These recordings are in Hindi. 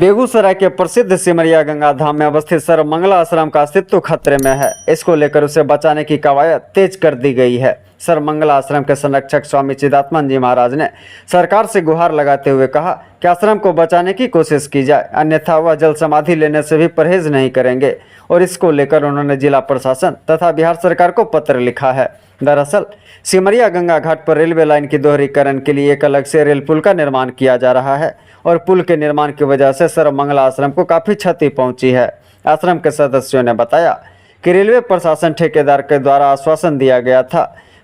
बेगूसराय के प्रसिद्ध सिमरिया गंगा धाम में अवस्थित सर्वमंगला आश्रम का अस्तित्व खतरे में है। इसको लेकर उसे बचाने की कवायद तेज कर दी गई है। सर्वमंगला आश्रम के संरक्षक स्वामी चिदात्मा जी महाराज ने सरकार से गुहार लगाते हुए कहा कि आश्रम को बचाने की कोशिश की जाए, अन्यथा वह जल समाधि लेने से भी परहेज नहीं करेंगे। और इसको लेकर उन्होंने जिला प्रशासन तथा बिहार सरकार को पत्र लिखा है। दरअसल सिमरिया गंगा घाट पर रेलवे लाइन की दोहरीकरण के लिए एक अलग से रेल पुल का निर्माण किया जा रहा है और पुल के निर्माण की वजह से सर्वमंगला आश्रम को काफ़ी क्षति पहुंची है। आश्रम के सदस्यों ने बताया कि रेलवे प्रशासन ठेकेदार के द्वारा आश्वासन दिया गया था,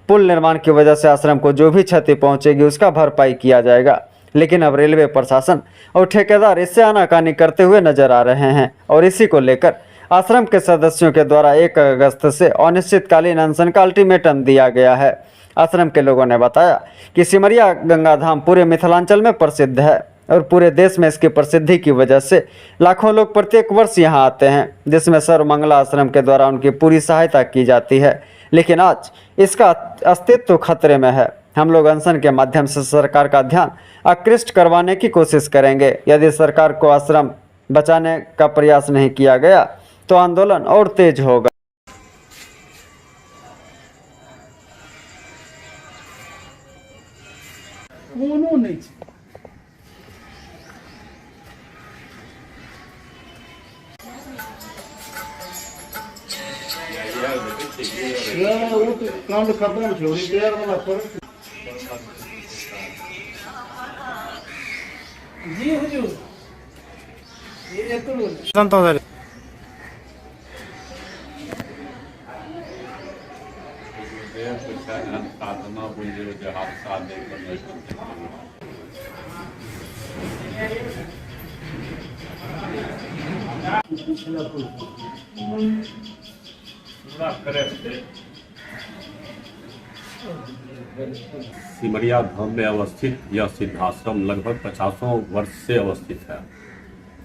पुल निर्माण की वजह से आश्रम को जो भी क्षति पहुंचेगी उसका भरपाई किया जाएगा। लेकिन अब रेलवे प्रशासन और ठेकेदार इससे आनाकानी करते हुए नजर आ रहे हैं और इसी को लेकर आश्रम के सदस्यों के द्वारा 1 अगस्त से अनिश्चितकालीन अनशन का अल्टीमेटम दिया गया है। आश्रम के लोगों ने बताया कि सिमरिया गंगा धाम पूरे मिथिलांचल में प्रसिद्ध है और पूरे देश में इसकी प्रसिद्धि की वजह से लाखों लोग प्रत्येक वर्ष यहाँ आते हैं, जिसमें सर्वमंगला आश्रम के द्वारा उनकी पूरी सहायता की जाती है। लेकिन आज इसका अस्तित्व खतरे में है। हम लोग अनशन के माध्यम से सरकार का ध्यान आकृष्ट करवाने की कोशिश करेंगे। यदि सरकार को आश्रम बचाने का प्रयास नहीं किया गया तो आंदोलन और तेज होगा। जी हुजूर, ये तो सिमरिया धाम में अवस्थित यह सिद्धाश्रम लगभग 50 वर्ष से अवस्थित है।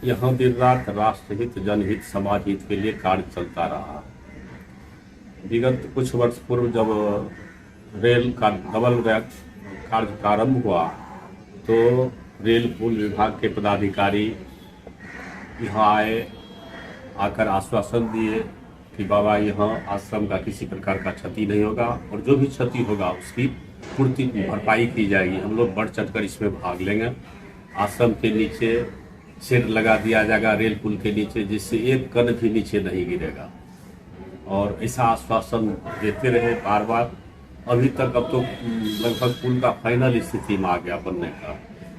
यहाँ दिन रात राष्ट्रहित, जनहित, समाज हित के लिए कार्य चलता रहा। विगत कुछ वर्ष पूर्व जब रेल का डबल रैक कार्य प्रारंभ हुआ तो रेल पुल विभाग के पदाधिकारी यहाँ आए, आकर आश्वासन दिए कि बाबा यहाँ आश्रम का किसी प्रकार का क्षति नहीं होगा और जो भी क्षति होगा उसकी पूर्ति भरपाई की जाएगी। हम लोग बढ़ चढ़कर इसमें भाग लेंगे। आश्रम के नीचे शेड लगा दिया जाएगा रेल पुल के नीचे, जिससे एक कण भी नीचे नहीं गिरेगा। और ऐसा आश्वासन देते रहे बार बार। अभी तक अब तो लगभग पुल का फाइनल स्थिति में आ गया बनने का,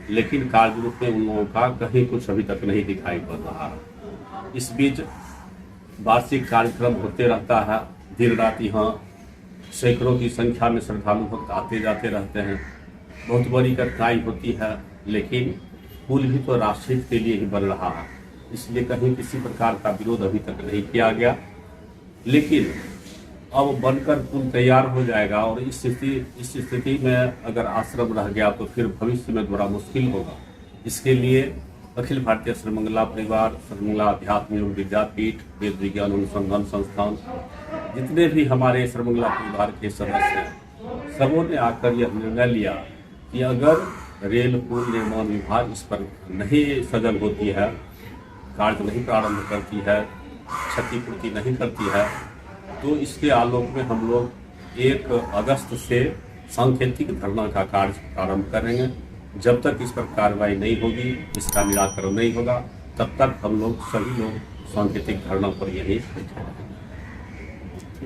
लेकिन कार्य रूप में उन लोगों का कहीं कुछ अभी तक नहीं दिखाई पड़ रहा। इस बीच वार्षिक कार्यक्रम होते रहता है। दिन रात यहाँ सैकड़ों की संख्या में श्रद्धालु भक्त आते जाते रहते हैं। बहुत बड़ी कठिनाई होती है, लेकिन पुल भी तो राष्ट्रहित के लिए ही बन रहा है, इसलिए कहीं किसी प्रकार का विरोध अभी तक नहीं किया गया। लेकिन अब बनकर पुल तैयार हो जाएगा और इस स्थिति में अगर आश्रम रह गया तो फिर भविष्य में थोड़ा मुश्किल होगा। इसके लिए अखिल भारतीय सर्वमंगला परिवार, सर्वमंगला अध्यात्म एवं विद्यापीठ, वेद विज्ञान अनुसंधान संस्थान, जितने भी हमारे सर्वमंगला परिवार के सदस्य हैं, सबों ने आकर यह निर्णय लिया कि अगर रेल पुल निर्माण विभाग इस पर नहीं सजग होती है, कार्य नहीं प्रारंभ करती है, क्षतिपूर्ति नहीं करती है, तो इसके आलोक में हम लोग 1 अगस्त से सांकेतिक धरना का कार्य प्रारंभ करेंगे। जब तक इस पर कार्रवाई नहीं होगी, इसका निराकरण नहीं होगा, तब तक हम लोग सभी लोग सांकेतिक धरना पर यही बैठे रहेंगे।